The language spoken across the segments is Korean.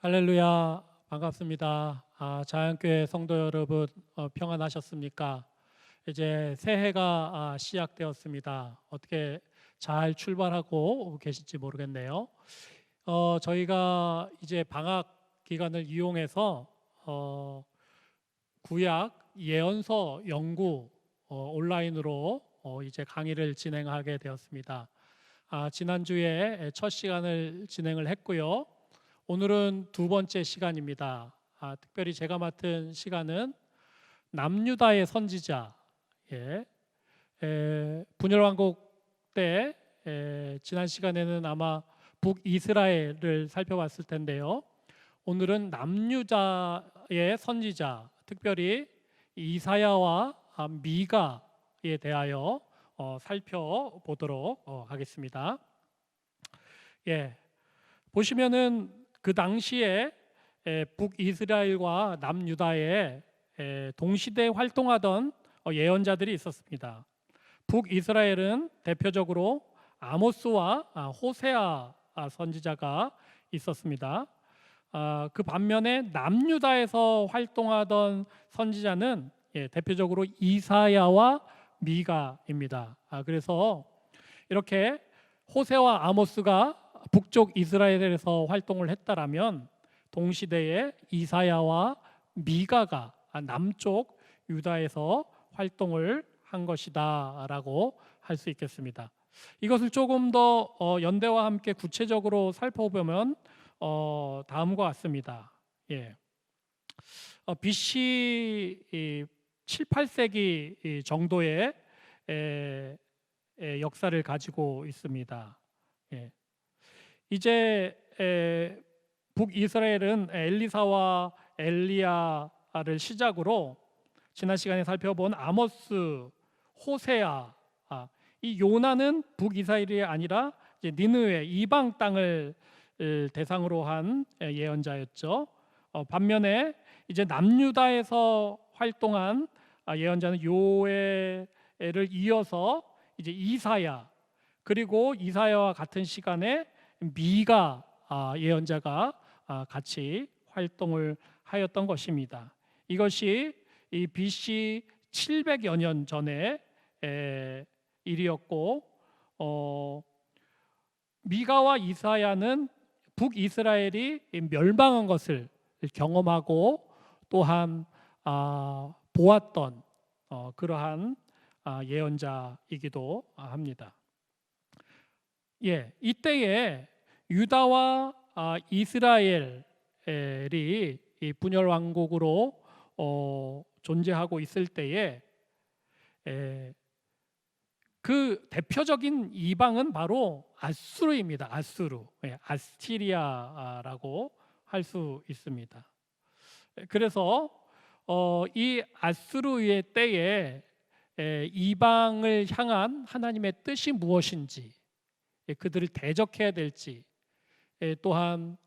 할렐루야, 반갑습니다. 자연교회 성도 여러분, 평안하셨습니까? 이제 새해가 시작되었습니다. 어떻게 잘 출발하고 계실지 모르겠네요. 저희가 이제 방학 기간을 이용해서 구약 예언서 연구 온라인으로 이제 강의를 진행하게 되었습니다. 지난주에 첫 시간을 진행을 했고요. 오늘은 두 번째 시간입니다. 특별히 제가 맡은 시간은 남유다의 선지자, 분열왕국 때 지난 시간에는 아마 북이스라엘을 살펴봤을 텐데요. 오늘은 남유다의 선지자, 특별히 이사야와 미가에 대하여 살펴보도록 하겠습니다. 보시면은 그 당시에 북이스라엘과 남유다에 동시대에 활동하던 예언자들이 있었습니다. 북이스라엘은 대표적으로 아모스와 호세아 선지자가 있었습니다. 그 반면에 남유다에서 활동하던 선지자는 대표적으로 이사야와 미가입니다. 그래서 이렇게 호세와 아모스가 북쪽 이스라엘에서 활동을 했다라면 동시대에 이사야와 미가가 남쪽 유다에서 활동을 한 것이다라고 할 수 있겠습니다. 이것을 조금 더 연대와 함께 구체적으로 살펴보면 다음과 같습니다. BC 7, 8세기 정도의 역사를 가지고 있습니다. 이제 북이스라엘은 엘리사와 엘리야를 시작으로 지난 시간에 살펴본 아모스, 호세아, 이 요나는 북이스라엘이 아니라 이제 니느웨 이방 땅을 대상으로 한 예언자였죠. 반면에 이제 남유다에서 활동한 예언자는 요엘을 이어서 이제 이사야, 그리고 이사야와 같은 시간에 미가 예언자가 같이 활동을 하였던 것입니다. 이것이 이 BC 700여 년 전의 일이었고, 미가와 이사야는 북이스라엘이 멸망한 것을 경험하고 또한 보았던 그러한 예언자이기도 합니다. 이때에 유다와 이스라엘이 분열 왕국으로 존재하고 있을 때에 그 대표적인 이방은 바로 아수르입니다. 아수르, 아스티리아라고 할 수 있습니다. 그래서 이 아수르의 때에 이방을 향한 하나님의 뜻이 무엇인지, 그들을 대적해야 될지, 또한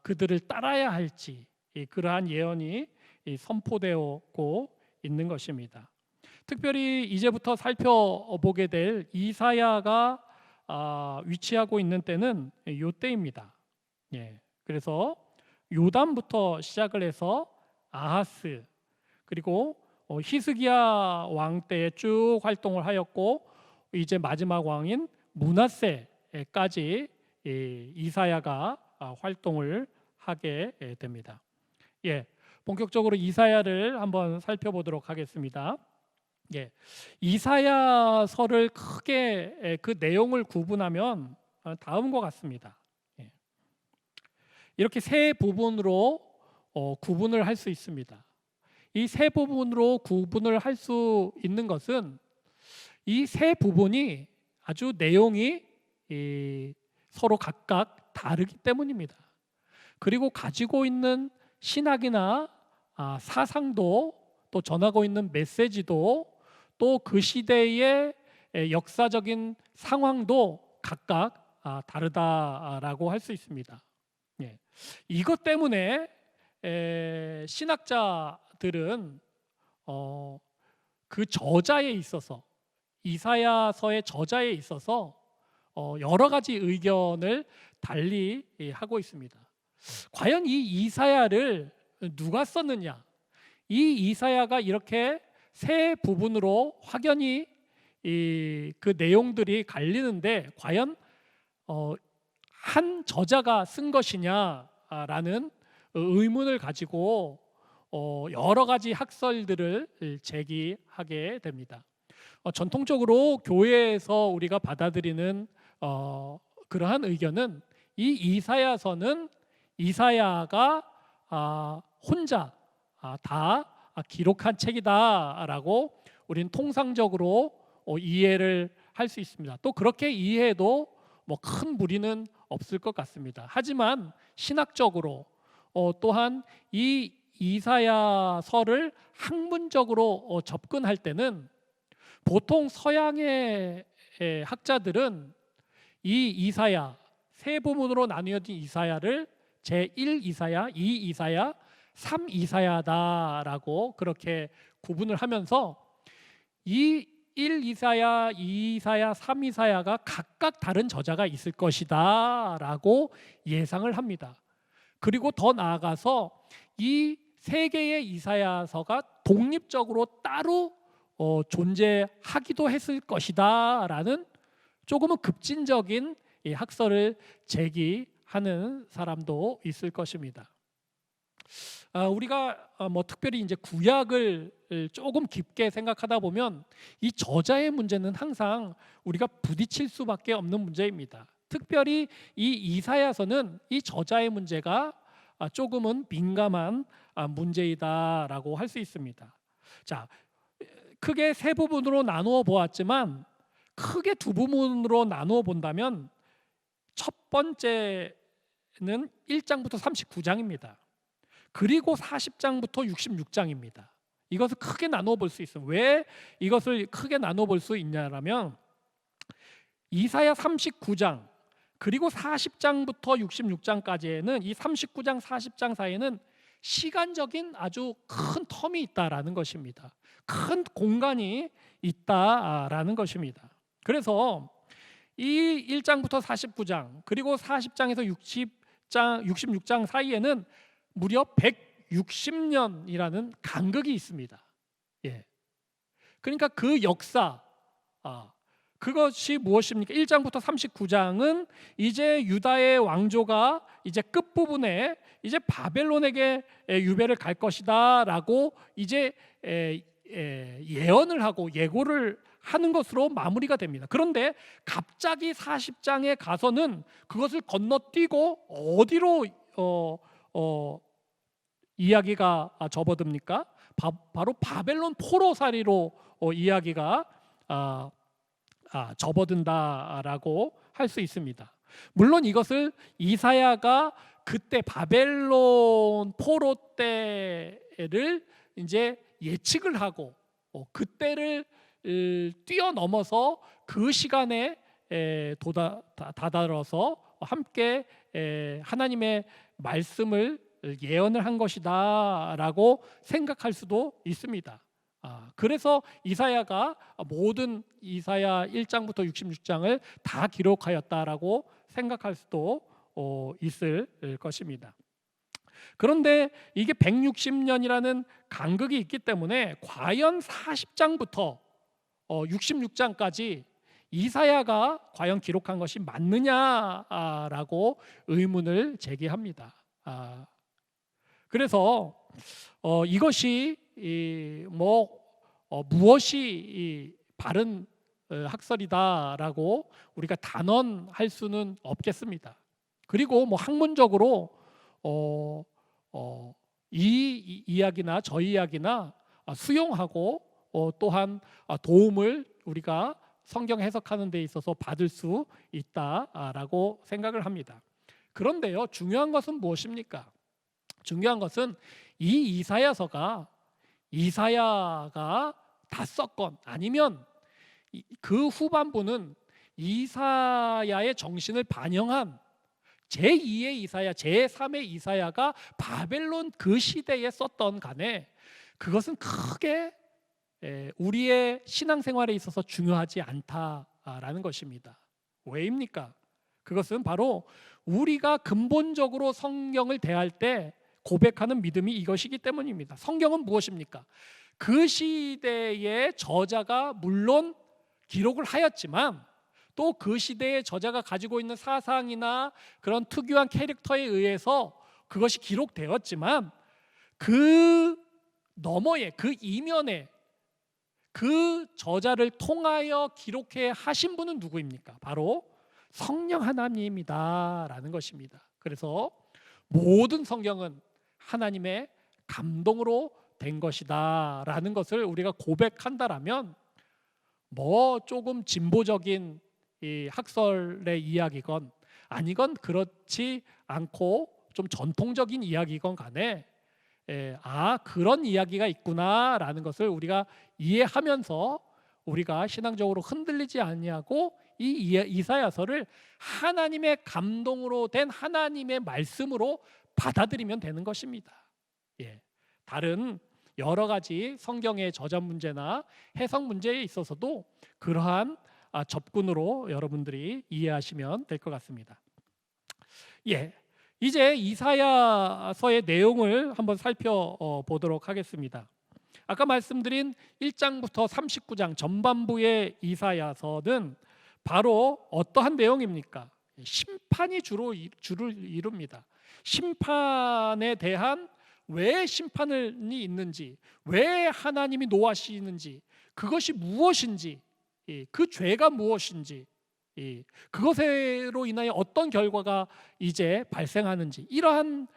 그들을 따라야 할지, 그러한 예언이 선포되었고 있는 것입니다. 특별히 이제부터 살펴보게 될 이사야가 위치하고 있는 때는 요 때입니다. 그래서 요담부터 시작을 해서 아하스, 그리고 히스기야 왕 때에 쭉 활동을 하였고, 이제 마지막 왕인 므낫세까지 이사야가 활동을 하게 됩니다. 본격적으로 이사야를 한번 살펴보도록 하겠습니다. 이사야서를 크게 그 내용을 구분하면 다음과 같습니다. 이렇게 세 부분으로 구분을 할 수 있습니다. 이 세 부분으로 구분을 할 수 있는 것은 이 세 부분이 아주 내용이 서로 각각 다르기 때문입니다. 그리고 가지고 있는 신학이나 사상도, 또 전하고 있는 메시지도, 또 그 시대의 역사적인 상황도 각각 다르다라고 할 수 있습니다. 이것 때문에 신학자들은 그 저자에 있어서, 이사야서의 저자에 있어서 여러 가지 의견을 달리 하고 있습니다. 과연 이 이사야를 누가 썼느냐? 이 이사야가 이렇게 세 부분으로 확연히 그 내용들이 갈리는데 과연 한 저자가 쓴 것이냐라는 의문을 가지고 여러 가지 학설들을 제기하게 됩니다. 전통적으로 교회에서 우리가 받아들이는 그러한 의견은 이 이사야서는 이사야가 혼자 다 기록한 책이다라고 우리는 통상적으로 이해를 할 수 있습니다. 또 그렇게 이해해도 뭐 큰 무리는 없을 것 같습니다. 하지만 신학적으로 또한 이 이사야서를 학문적으로 접근할 때는 보통 서양의 학자들은 이 이사야 세 부분으로 나뉘어진 이사야를 제1 이사야, 2 이사야, 3 이사야다라고 그렇게 구분을 하면서 이 1 이사야, 2 이사야, 3 이사야가 각각 다른 저자가 있을 것이다라고 예상을 합니다. 그리고 더 나아가서 이 세 개의 이사야서가 독립적으로 따로 존재하기도 했을 것이다라는 조금은 급진적인 학설을 제기하는 사람도 있을 것입니다. 우리가 뭐 특별히 이제 구약을 조금 깊게 생각하다 보면 이 저자의 문제는 항상 우리가 부딪힐 수밖에 없는 문제입니다. 특별히 이 이사야서는 이 저자의 문제가 조금은 민감한 문제이다라고 할 수 있습니다. 자, 크게 세 부분으로 나누어 보았지만 크게 두 부분으로 나누어 본다면 첫 번째는 1장부터 39장입니다. 그리고 40장부터 66장입니다. 이것을 크게 나누어 볼 수 있어요. 왜 이것을 크게 나누어 볼 수 있냐면 이사야 39장 그리고 40장부터 66장까지에는 이 39장 40장 사이에는 시간적인 아주 큰 텀이 있다라는 것입니다. 큰 공간이 있다라는 것입니다. 그래서 이 1장부터 49장 그리고 40장에서 66장 사이에는 무려 160년이라는 간극이 있습니다. 그러니까 그 역사 그것이 무엇입니까? 1장부터 39장은 이제 유다의 왕조가 이제 끝부분에 이제 바벨론에게 유배를 갈 것이다라고 이제 예언을 하고 예고를 하는 것으로 마무리가 됩니다. 그런데 갑자기 40장에 가서는 그것을 건너뛰고 어디로 이야기가 접어듭니까? 바로 바벨론 포로살이로 이야기가 접어든다라고 할 수 있습니다. 물론 이것을 이사야가 그때 바벨론 포로 때를 이제 예측을 하고 그때를 뛰어넘어서 그 시간에 다다라서 함께 하나님의 말씀을 예언을 한 것이다라고 생각할 수도 있습니다. 그래서 이사야가 모든 이사야 1장부터 66장을 다 기록하였다라고 생각할 수도 있을 것입니다. 그런데 이게 160년이라는 간극이 있기 때문에 과연 40장부터 66장까지 이사야가 과연 기록한 것이 맞느냐라고 의문을 제기합니다. 그래서 이것이 무엇이 바른 학설이다라고 우리가 단언할 수는 없겠습니다. 그리고 학문적으로 이 이야기나 저 이야기나 수용하고 또한 도움을 우리가 성경 해석하는 데 있어서 받을 수 있다라고 생각을 합니다. 그런데요, 중요한 것은 무엇입니까? 중요한 것은 이 이사야서가 이사야가 다 썼건 아니면 그 후반부는 이사야의 정신을 반영한 제2의 이사야, 제3의 이사야가 바벨론 그 시대에 썼던 간에 그것은 크게 우리의 신앙생활에 있어서 중요하지 않다라는 것입니다. 왜입니까? 그것은 바로 우리가 근본적으로 성경을 대할 때 고백하는 믿음이 이것이기 때문입니다. 성경은 무엇입니까? 그 시대의 저자가 물론 기록을 하였지만 또 그 시대의 저자가 가지고 있는 사상이나 그런 특유한 캐릭터에 의해서 그것이 기록되었지만 그 너머에, 그 이면에 그 저자를 통하여 기록해 하신 분은 누구입니까? 바로 성령 하나님이다라는 것입니다. 그래서 모든 성경은 하나님의 감동으로 된 것이다라는 것을 우리가 고백한다라면 뭐 조금 진보적인 이 학설의 이야기건 아니건 그렇지 않고 좀 전통적인 이야기건 간에 그런 이야기가 있구나라는 것을 우리가 이해하면서 우리가 신앙적으로 흔들리지 아니하고 이 이사야서를 하나님의 감동으로 된 하나님의 말씀으로 받아들이면 되는 것입니다. 다른 여러 가지 성경의 저자 문제나 해석 문제에 있어서도 그러한 접근으로 여러분들이 이해하시면 될 것 같습니다. 이제 이사야서의 내용을 한번 살펴보도록 하겠습니다. 아까 말씀드린 1장부터 39장 전반부의 이사야서는 바로 어떠한 내용입니까? 심판이 주를 이룹니다. 심판에 대한 왜 심판이 있는지, 왜 하나님이 노하시는지, 그것이 무엇인지, 그 죄가 무엇인지, 그것으로 인하여 어떤 결과가 이제 발생하는지, 이러한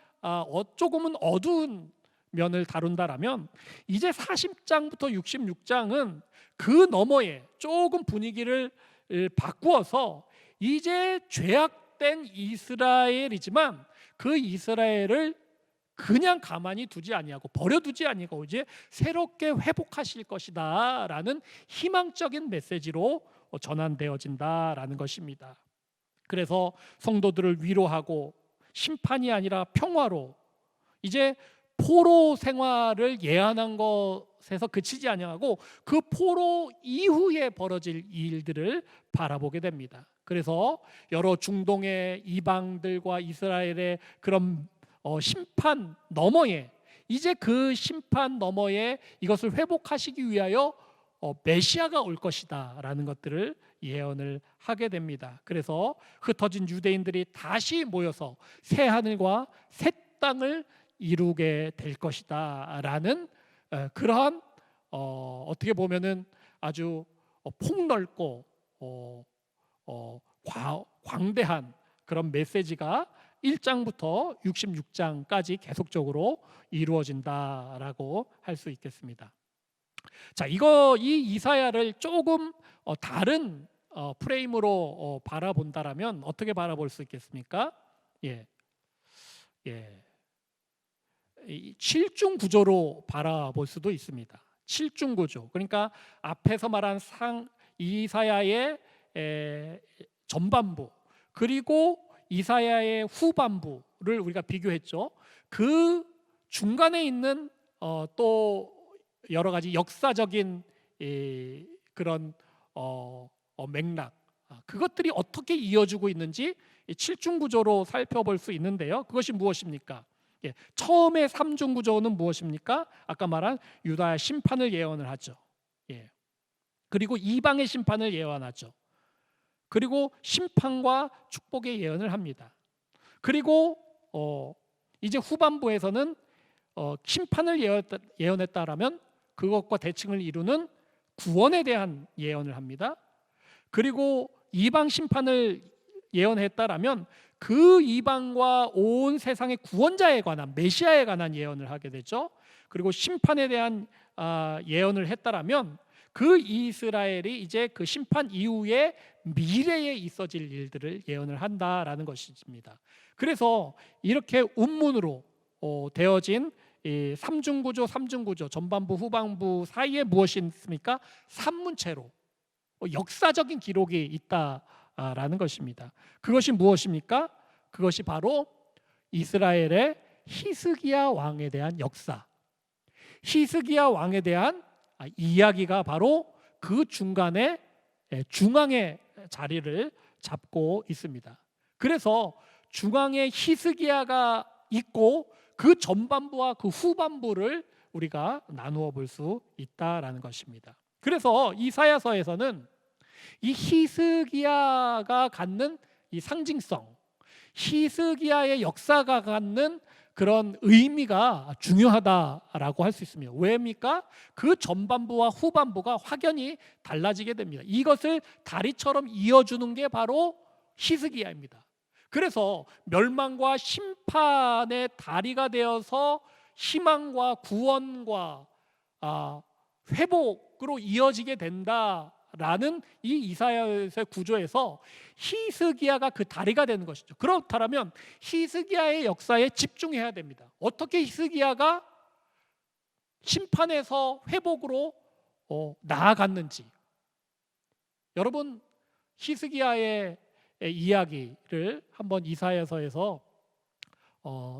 조금은 어두운 면을 다룬다라면 이제 40장부터 66장은 그 너머에 조금 분위기를 바꾸어서 이제 죄악된 이스라엘이지만 그 이스라엘을 그냥 가만히 두지 아니하고 버려두지 아니하고 이제 새롭게 회복하실 것이다라는 희망적인 메시지로 전환되어진다라는 것입니다. 그래서 성도들을 위로하고 심판이 아니라 평화로 이제 포로 생활을 예언한 것에서 그치지 아니하고 그 포로 이후에 벌어질 일들을 바라보게 됩니다. 그래서 여러 중동의 이방들과 이스라엘의 그런 심판 너머에 이제 그 심판 너머에 이것을 회복하시기 위하여 메시아가 올 것이다 라는 것들을 예언을 하게 됩니다. 그래서 흩어진 유대인들이 다시 모여서 새 하늘과 새 땅을 이루게 될 것이다 라는 그러한 어떻게 보면은 아주 폭넓고 광대한 그런 메시지가 1장부터 66장까지 계속적으로 이루어진다라고 할 수 있겠습니다. 자, 이 이사야를 조금 다른 프레임으로 바라본다라면 어떻게 바라볼 수 있겠습니까? 이 7중 구조로 바라볼 수도 있습니다. 7중 구조. 그러니까 앞에서 말한 이사야의 전반부 그리고 이사야의 후반부를 우리가 비교했죠. 그 중간에 있는 또 여러 가지 역사적인 그런 맥락, 그것들이 어떻게 이어지고 있는지 7중 구조로 살펴볼 수 있는데요. 그것이 무엇입니까? 처음에 3중 구조는 무엇입니까? 아까 말한 유다의 심판을 예언을 하죠. 그리고 이방의 심판을 예언하죠. 그리고 심판과 축복의 예언을 합니다. 그리고 이제 후반부에서는 심판을 예언했다라면 그것과 대칭을 이루는 구원에 대한 예언을 합니다. 그리고 이방 심판을 예언했다라면 그 이방과 온 세상의 구원자에 관한 메시아에 관한 예언을 하게 되죠. 그리고 심판에 대한 예언을 했다라면 그 이스라엘이 이제 그 심판 이후에 미래에 있어질 일들을 예언을 한다라는 것입니다. 그래서 이렇게 운문으로 되어진 이 3중 구조 전반부 후반부 사이에 무엇이 있습니까? 산문체로 역사적인 기록이 있다라는 것입니다. 그것이 무엇입니까? 그것이 바로 이스라엘의 히스기야 왕에 대한 역사, 히스기야 왕에 대한 이야기가 바로 그 중간에 중앙의 자리를 잡고 있습니다. 그래서 중앙에 히스기야가 있고 그 전반부와 그 후반부를 우리가 나누어 볼 수 있다라는 것입니다. 그래서 이사야서에서는 이 히스기야가 갖는 이 상징성, 히스기야의 역사가 갖는 그런 의미가 중요하다라고 할 수 있습니다. 왜입니까? 그 전반부와 후반부가 확연히 달라지게 됩니다. 이것을 다리처럼 이어주는 게 바로 히스기야입니다. 그래서 멸망과 심판의 다리가 되어서 희망과 구원과 회복으로 이어지게 된다라는 이 이사야의 구조에서 히스기야가 그 다리가 되는 것이죠. 그렇다면 히스기야의 역사에 집중해야 됩니다. 어떻게 히스기야가 심판에서 회복으로 나아갔는지. 여러분, 히스기야의 이야기를 한번 이사야서에서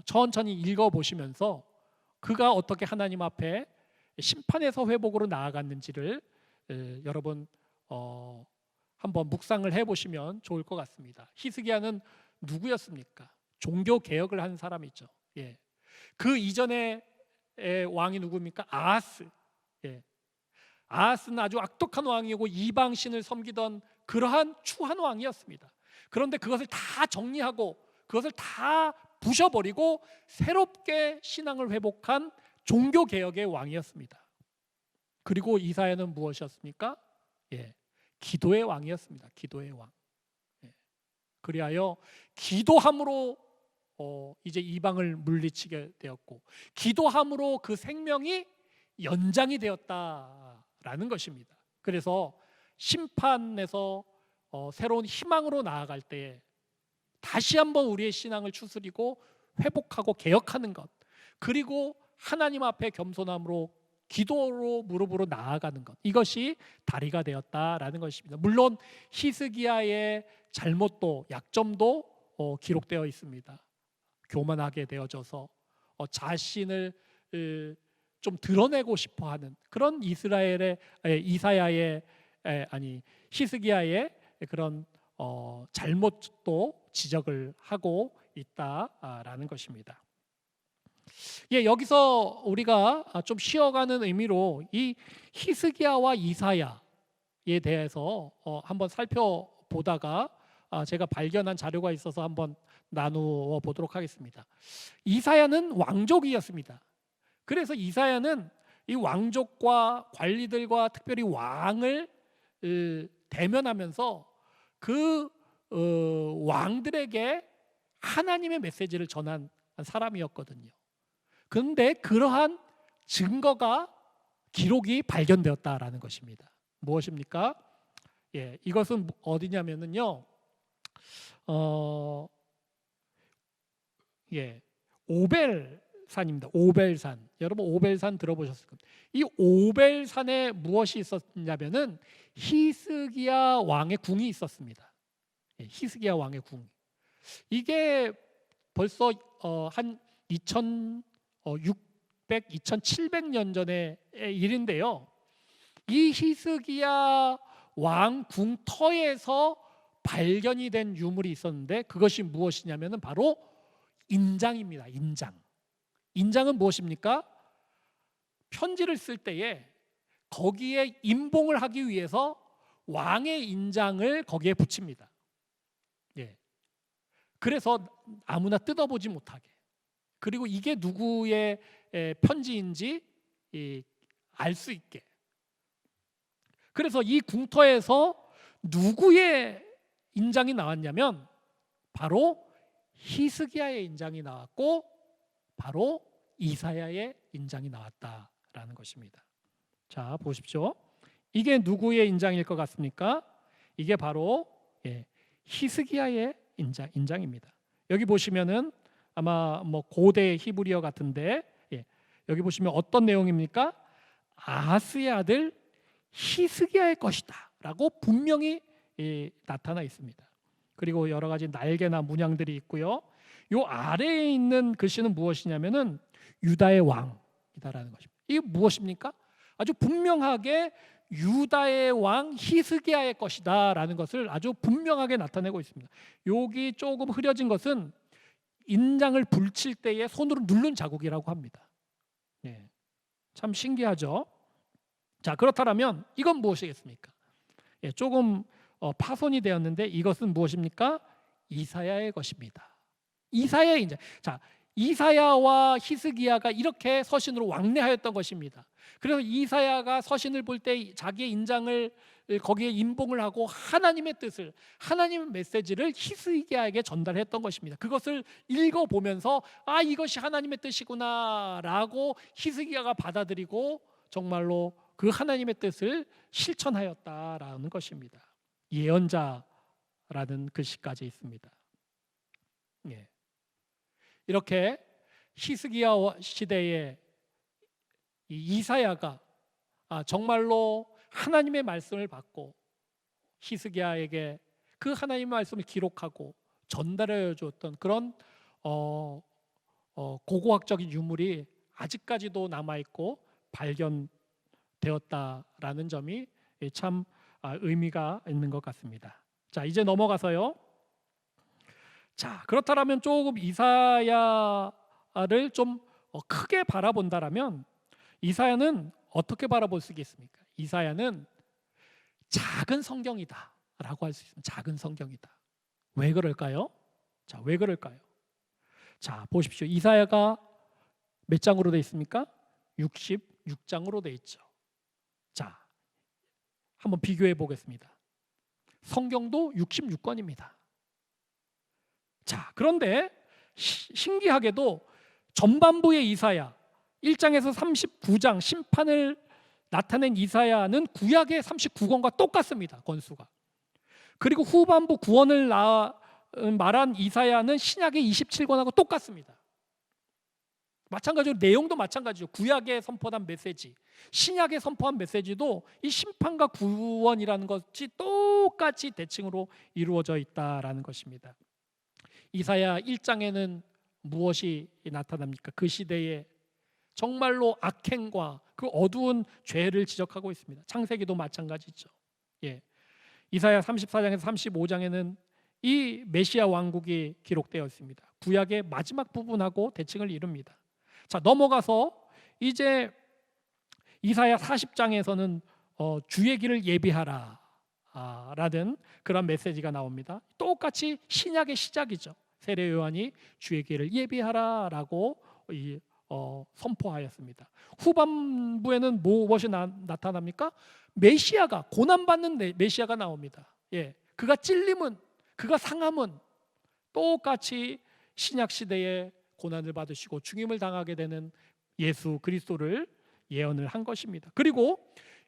천천히 읽어보시면서 그가 어떻게 하나님 앞에 심판에서 회복으로 나아갔는지를 여러분 한번 묵상을 해보시면 좋을 것 같습니다. 히스기야는 누구였습니까? 종교 개혁을 한 사람이죠. 예. 그 이전에 왕이 누구입니까? 아하스. 예. 아하스는 아주 악독한 왕이고 이방신을 섬기던 그러한 추한 왕이었습니다. 그런데 그것을 다 정리하고 그것을 다 부셔버리고 새롭게 신앙을 회복한 종교개혁의 왕이었습니다. 그리고 이사야는 무엇이었습니까? 예, 기도의 왕이었습니다. 기도의 왕. 예. 그리하여 기도함으로 이제 이방을 물리치게 되었고 기도함으로 그 생명이 연장이 되었다라는 것입니다. 그래서 심판에서 새로운 희망으로 나아갈 때에 다시 한번 우리의 신앙을 추스리고 회복하고 개혁하는 것, 그리고 하나님 앞에 겸손함으로 기도로 무릎으로 나아가는 것, 이것이 다리가 되었다라는 것입니다. 물론 히스기야의 잘못도 약점도 기록되어 있습니다. 교만하게 되어져서 자신을 좀 드러내고 싶어하는 그런 히스기야의 그런 잘못도 지적을 하고 있다라는 것입니다. 예, 여기서 우리가 좀 쉬어가는 의미로 이 히스기야와 이사야에 대해서 한번 살펴보다가 제가 발견한 자료가 있어서 한번 나누어 보도록 하겠습니다. 이사야는 왕족이었습니다. 그래서 이사야는 이 왕족과 관리들과 특별히 왕을 대면하면서 그 왕들에게 하나님의 메시지를 전한 사람이었거든요. 그런데 그러한 증거가 기록이 발견되었다라는 것입니다. 무엇입니까? 예, 이것은 어디냐면은요. 오벨산입니다. 오벨산. 여러분 오벨산 들어보셨을 겁니다. 이 오벨산에 무엇이 있었냐면은 히스기야 왕의 궁이 있었습니다. 예, 히스기야 왕의 궁. 이게 벌써 한 2700년 전의 일인데요. 이 히스기야 왕 궁터에서 발견이 된 유물이 있었는데 그것이 무엇이냐면은 바로 인장입니다. 인장은 무엇입니까? 편지를 쓸 때에 거기에 임봉을 하기 위해서 왕의 인장을 거기에 붙입니다. 예. 그래서 아무나 뜯어보지 못하게. 그리고 이게 누구의 편지인지 알 수 있게. 그래서 이 궁터에서 누구의 인장이 나왔냐면 바로 히스기야의 인장이 나왔고 바로 이사야의 인장이 나왔다라는 것입니다. 자, 보십시오. 이게 누구의 인장일 것 같습니까? 이게 바로 히스기야의 인장입니다. 여기 보시면은 아마 고대 히브리어 같은데 여기 보시면 어떤 내용입니까? 아하스의 아들 히스기야의 것이다라고 분명히 나타나 있습니다. 그리고 여러 가지 날개나 문양들이 있고요. 요 아래에 있는 글씨는 무엇이냐면은 유다의 왕이다라는 것입니다. 이게 무엇입니까? 아주 분명하게 유다의 왕 히스기야의 것이다라는 것을 아주 분명하게 나타내고 있습니다. 여기 조금 흐려진 것은 인장을 불칠 때에 손으로 누른 자국이라고 합니다. 예, 참 신기하죠. 자, 그렇다면 이건 무엇이겠습니까? 예, 조금 파손이 되었는데 이것은 무엇입니까? 이사야의 것입니다. 이사야의 인장. 자, 이사야와 히스기야가 이렇게 서신으로 왕래하였던 것입니다. 그래서 이사야가 서신을 볼 때 자기의 인장을 거기에 임봉을 하고 하나님의 뜻을, 하나님의 메시지를 히스기야에게 전달했던 것입니다. 그것을 읽어보면서 아, 이것이 하나님의 뜻이구나라고 히스기야가 받아들이고 정말로 그 하나님의 뜻을 실천하였다라는 것입니다. 예언자라는 글씨까지 있습니다. 예. 이렇게 히스기야 시대에 이사야가 정말로 하나님의 말씀을 받고 히스기야에게 그 하나님의 말씀을 기록하고 전달해 줬던 그런 고고학적인 유물이 아직까지도 남아있고 발견되었다라는 점이 참 의미가 있는 것 같습니다. 자, 이제 넘어가서요. 자, 그렇다면 조금 이사야를 좀 크게 바라본다라면 이사야는 어떻게 바라볼 수 있겠습니까? 이사야는 작은 성경이다 라고 할 수 있습니다. 작은 성경이다. 왜 그럴까요? 자, 왜 그럴까요? 자, 보십시오. 이사야가 몇 장으로 되어 있습니까? 66장으로 되어 있죠. 자, 한번 비교해 보겠습니다. 성경도 66권입니다. 자, 그런데 신기하게도 전반부의 이사야 1장에서 39장 심판을 나타낸 이사야는 구약의 39권과 똑같습니다. 권수가. 그리고 후반부 구원을 말한 이사야는 신약의 27권하고 똑같습니다. 마찬가지로 내용도 마찬가지죠. 구약에 선포한 메시지, 신약에 선포한 메시지도 이 심판과 구원이라는 것이 똑같이 대칭으로 이루어져 있다라는 것입니다. 이사야 1장에는 무엇이 나타납니까? 그 시대에 정말로 악행과 그 어두운 죄를 지적하고 있습니다. 창세기도 마찬가지죠. 예. 이사야 34장에서 35장에는 이 메시아 왕국이 기록되어 있습니다. 구약의 마지막 부분하고 대칭을 이룹니다. 자, 넘어가서 이제 이사야 40장에서는 주의 길을 예비하라 라는 그런 메시지가 나옵니다. 똑같이 신약의 시작이죠. 세례 요한이 주의 길을 예비하라 라고 선포하였습니다. 후반부에는 무엇이 나타납니까? 메시아가, 고난받는 메시아가 나옵니다. 예, 그가 찔림은, 그가 상함은 똑같이 신약 시대에 고난을 받으시고 죽임을 당하게 되는 예수 그리스도를 예언을 한 것입니다. 그리고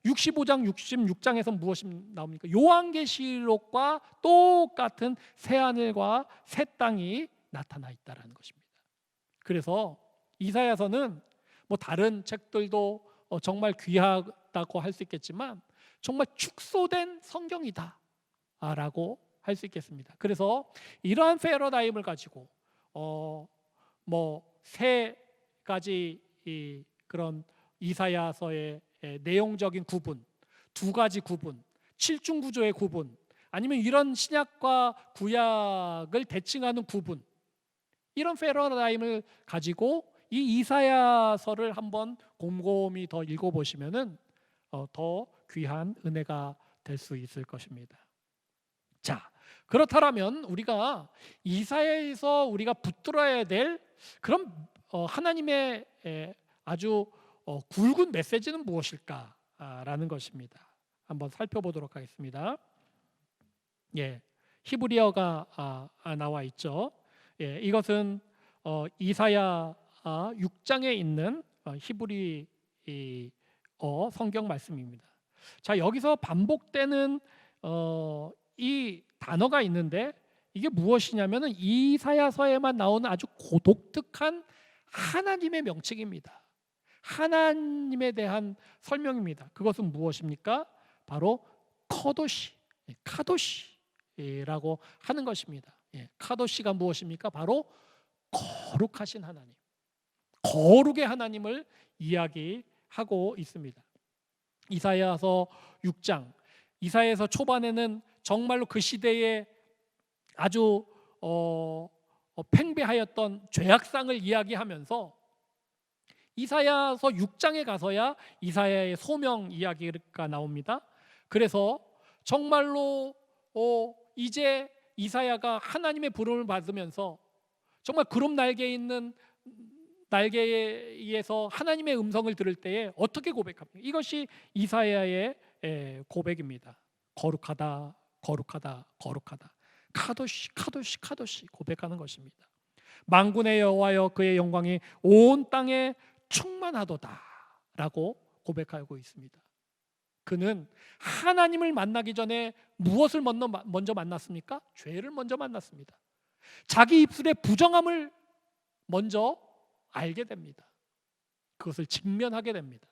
65장 66장에서 무엇이 나옵니까? 요한계시록과 똑같은 새하늘과 새 땅이 나타나 있다는 것입니다. 그래서 이사야서는 뭐 다른 책들도 정말 귀하다고 할 수 있겠지만 정말 축소된 성경이다 라고 할 수 있겠습니다. 그래서 이러한 패러다임을 가지고 뭐 세 가지 그런 이사야서의 내용적인 구분, 두 가지 구분, 칠중 구조의 구분, 아니면 이런 신약과 구약을 대칭하는 구분, 이런 패러다임을 가지고 이 이사야서를 한번 곰곰이 더 읽어보시면은 더 귀한 은혜가 될 수 있을 것입니다. 자, 그렇다면 우리가 이사야에서 우리가 붙들어야 될 그런 하나님의 아주 굵은 메시지는 무엇일까라는 것입니다. 한번 살펴보도록 하겠습니다. 예, 히브리어가 나와 있죠. 예, 이것은 이사야 6장에 있는 히브리어 성경 말씀입니다. 자, 여기서 반복되는 이 단어가 있는데 이게 무엇이냐면은 이사야서에만 나오는 아주 독특한 하나님의 명칭입니다. 하나님에 대한 설명입니다. 그것은 무엇입니까? 바로 커도시, 카도시라고 하는 것입니다. 카도시가 무엇입니까? 바로 거룩하신 하나님, 거룩의 하나님을 이야기하고 있습니다. 이사야서 6장, 이사야서 초반에는 정말로 그 시대에 아주 팽배하였던 죄악상을 이야기하면서 이사야서 6장에 가서야 이사야의 소명 이야기가 나옵니다. 그래서 정말로 이제 이사야가 하나님의 부름을 받으면서 정말 구름 날개에 있는 날개에서 하나님의 음성을 들을 때에 어떻게 고백합니까? 이것이 이사야의 고백입니다. 거룩하다, 거룩하다, 거룩하다. 카도시, 카도시, 카도시 고백하는 것입니다. 만군의 여호와여, 그의 영광이 온 땅에 충만하도다 라고 고백하고 있습니다. 그는 하나님을 만나기 전에 무엇을 먼저 만났습니까? 죄를 먼저 만났습니다. 자기 입술의 부정함을 먼저 알게 됩니다. 그것을 직면하게 됩니다.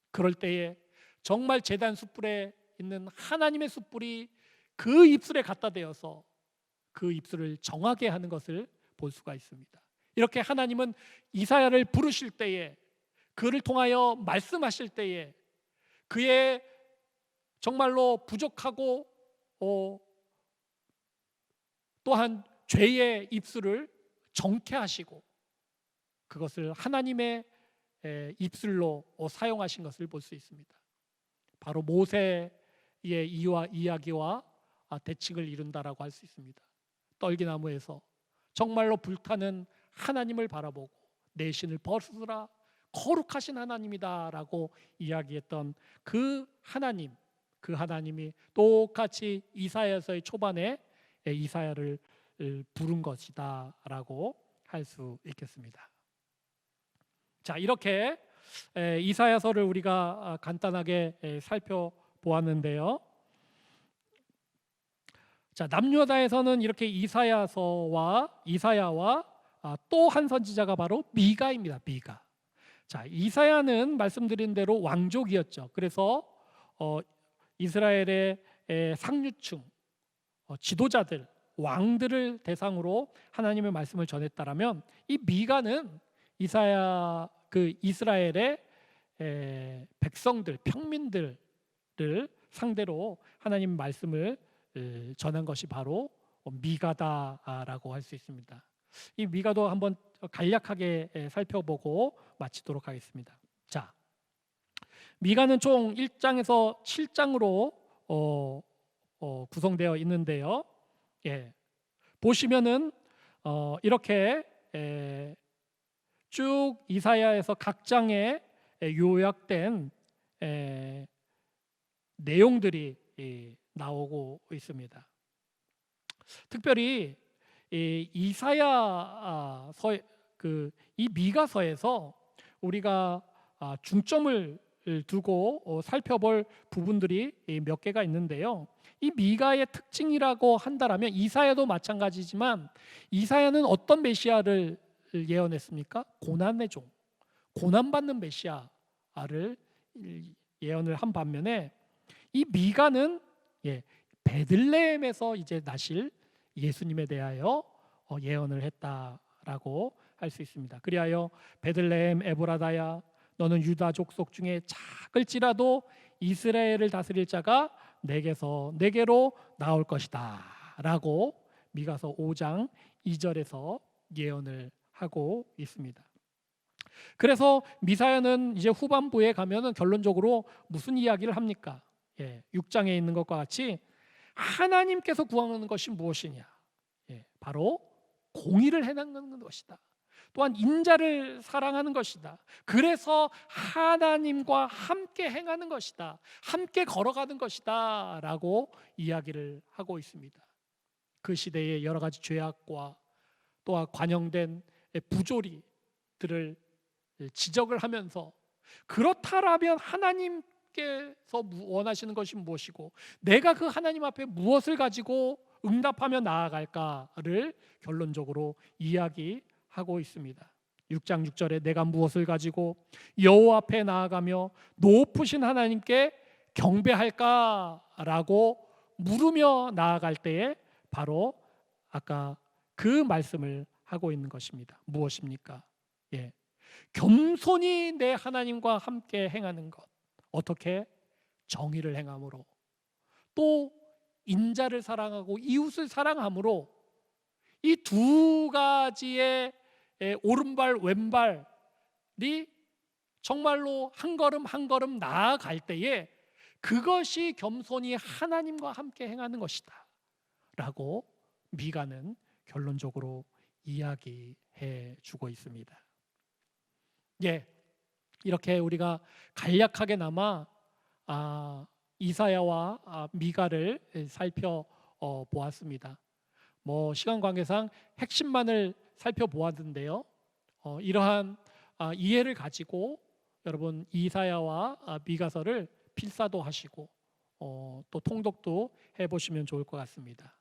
그럴 때에 정말 제단 숯불에 있는 하나님의 숯불이 그 입술에 갖다 대어서 그 입술을 정하게 하는 것을 볼 수가 있습니다. 이렇게 하나님은 이사야를 부르실 때에, 그를 통하여 말씀하실 때에 그의 정말로 부족하고 또한 죄의 입술을 정케하시고 그것을 하나님의 입술로 사용하신 것을 볼 수 있습니다. 바로 모세의 이야기와 대칭을 이룬다라고 할 수 있습니다. 떨기나무에서 정말로 불타는 하나님을 바라보고 내 신을 벗으라, 거룩하신 하나님이다라고 이야기했던 그 하나님이 똑같이 이사야서의 초반에 이사야를 부른 것이다라고 할 수 있겠습니다. 자, 이렇게 이사야서를 우리가 간단하게 살펴보았는데요. 자, 남유다에서는 이렇게 이사야와 또 한 선지자가 바로 미가입니다. 미가. 자, 이사야는 말씀드린 대로 왕족이었죠. 그래서 이스라엘의 상류층, 지도자들, 왕들을 대상으로 하나님의 말씀을 전했다라면, 이 미가는 이스라엘의 백성들, 평민들을 상대로 하나님 말씀을 전한 것이 바로 미가다라고 할 수 있습니다. 이 미가도 한번 간략하게 살펴보고 마치도록 하겠습니다. 자, 미가는 총 1장에서 7장으로 구성되어 있는데요. 보시면은 이렇게 쭉 이사야에서 각 장에 요약된 내용들이 나오고 있습니다. 특별히 이사야서, 이 미가서에서 우리가 중점을 두고 살펴볼 부분들이 몇 개가 있는데요. 이 미가의 특징이라고 한다라면, 이사야도 마찬가지지만 이사야는 어떤 메시아를 예언했습니까? 고난의 종, 고난받는 메시아를 예언을 한 반면에, 이 미가는 베들레헴에서 이제 나실 예수님에 대하여 예언을 했다라고 할 수 있습니다. 그리하여 베들레헴 에브라다야, 너는 유다 족속 중에 작을지라도 이스라엘을 다스릴 자가 내게로 나올 것이다 라고 미가서 5장 2절에서 예언을 하고 있습니다. 그래서 미사야는 이제 후반부에 가면은 결론적으로 무슨 이야기를 합니까? 6장에 있는 것과 같이 하나님께서 구하는 것이 무엇이냐? 바로 공의를 행하는 것이다. 또한 인자를 사랑하는 것이다. 그래서 하나님과 함께 행하는 것이다. 함께 걸어가는 것이다 라고 이야기를 하고 있습니다. 그 시대의 여러 가지 죄악과 또한 관영된 부조리들을 지적을 하면서, 그렇다라면 하나님께서 원하시는 것이 무엇이고 내가 그 하나님 앞에 무엇을 가지고 응답하며 나아갈까를 결론적으로 이야기하고 있습니다. 6장 6절에 내가 무엇을 가지고 여호와 앞에 나아가며 높으신 하나님께 경배할까라고 물으며 나아갈 때에 바로 아까 그 말씀을 하고 있는 것입니다. 무엇입니까? 겸손히 내 하나님과 함께 행하는 것, 어떻게? 정의를 행함으로, 또 인자를 사랑하고 이웃을 사랑함으로 이 두 가지의 오른발 왼발이 정말로 한 걸음 한 걸음 나아갈 때에 그것이 겸손히 하나님과 함께 행하는 것이다 라고 미가는 결론적으로 이야기해 주고 있습니다. 예, 이렇게 우리가 간략하게나마 이사야와 미가를 살펴보았습니다. 시간 관계상 핵심만을 살펴보았는데요. 이러한 이해를 가지고 여러분 이사야와 미가서를 필사도 하시고 또 통독도 해보시면 좋을 것 같습니다.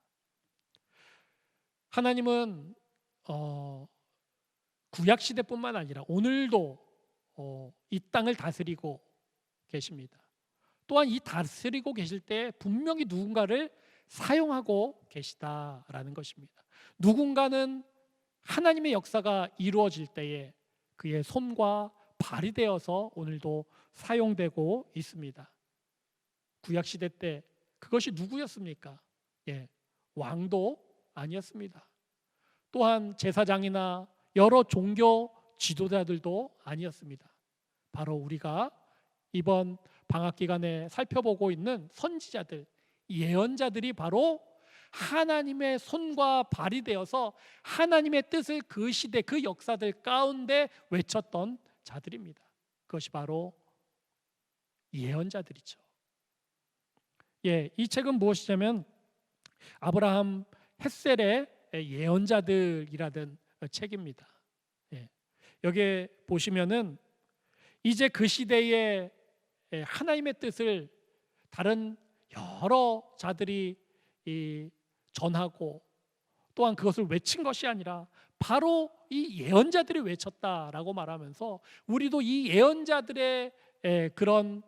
하나님은 구약 시대뿐만 아니라 오늘도 이 땅을 다스리고 계십니다. 또한 이 다스리고 계실 때 분명히 누군가를 사용하고 계시다라는 것입니다. 누군가는 하나님의 역사가 이루어질 때에 그의 손과 발이 되어서 오늘도 사용되고 있습니다. 구약 시대 때 그것이 누구였습니까? 왕도 아니었습니다. 또한 제사장이나 여러 종교 지도자들도 아니었습니다. 바로 우리가 이번 방학 기간에 살펴보고 있는 선지자들, 예언자들이 바로 하나님의 손과 발이 되어서 하나님의 뜻을 그 시대, 그 역사들 가운데 외쳤던 자들입니다. 그것이 바로 예언자들이죠. 이 책은 무엇이냐면 아브라함 헷셀의 예언자들이라는 책입니다. 여기에 보시면은 이제 그 시대에 하나님의 뜻을 다른 여러 자들이 전하고 또한 그것을 외친 것이 아니라 바로 이 예언자들이 외쳤다라고 말하면서 우리도 이 예언자들의 그런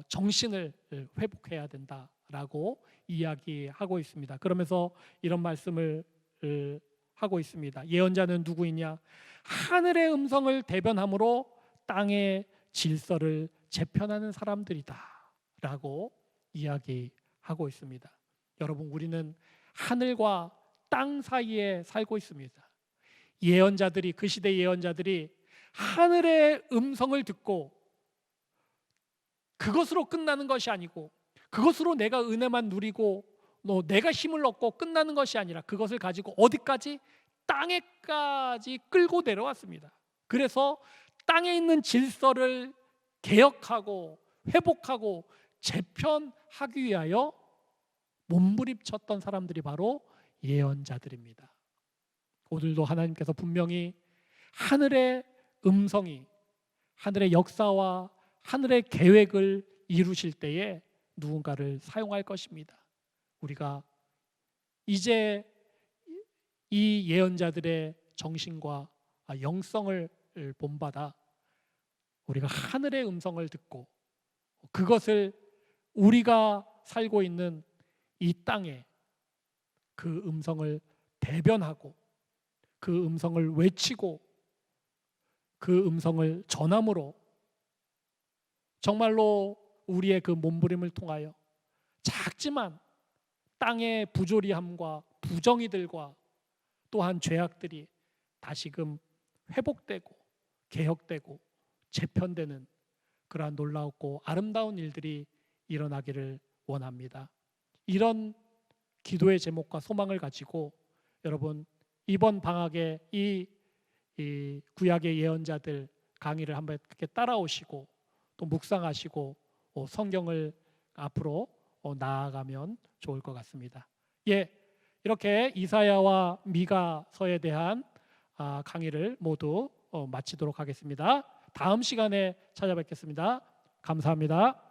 정신을 회복해야 된다라고 이야기하고 있습니다. 그러면서 이런 말씀을 하고 있습니다. 예언자는 누구이냐? 하늘의 음성을 대변함으로 땅의 질서를 재편하는 사람들이다 라고 이야기하고 있습니다. 여러분, 우리는 하늘과 땅 사이에 살고 있습니다. 예언자들이, 그 시대 예언자들이 하늘의 음성을 듣고 그것으로 끝나는 것이 아니고, 그것으로 내가 은혜만 누리고 내가 힘을 얻고 끝나는 것이 아니라 그것을 가지고 어디까지? 땅에까지 끌고 내려왔습니다. 그래서 땅에 있는 질서를 개혁하고 회복하고 재편하기 위하여 몸부림쳤던 사람들이 바로 예언자들입니다. 오늘도 하나님께서 분명히 하늘의 음성이 하늘의 역사와 하늘의 계획을 이루실 때에 누군가를 사용할 것입니다. 우리가 이제 이 예언자들의 정신과 영성을 본받아 우리가 하늘의 음성을 듣고 그것을 우리가 살고 있는 이 땅에 그 음성을 대변하고 그 음성을 외치고 그 음성을 전함으로 정말로 우리의 그 몸부림을 통하여 작지만 땅의 부조리함과 부정의들과 또한 죄악들이 다시금 회복되고 개혁되고 재편되는 그러한 놀라웠고 아름다운 일들이 일어나기를 원합니다. 이런 기도의 제목과 소망을 가지고 여러분 이번 방학에 이 구약의 예언자들 강의를 한번 이렇게 따라오시고 또 묵상하시고 성경을 앞으로 나아가면 좋을 것 같습니다. 이렇게 이사야와 미가서에 대한 강의를 모두 마치도록 하겠습니다. 다음 시간에 찾아뵙겠습니다. 감사합니다.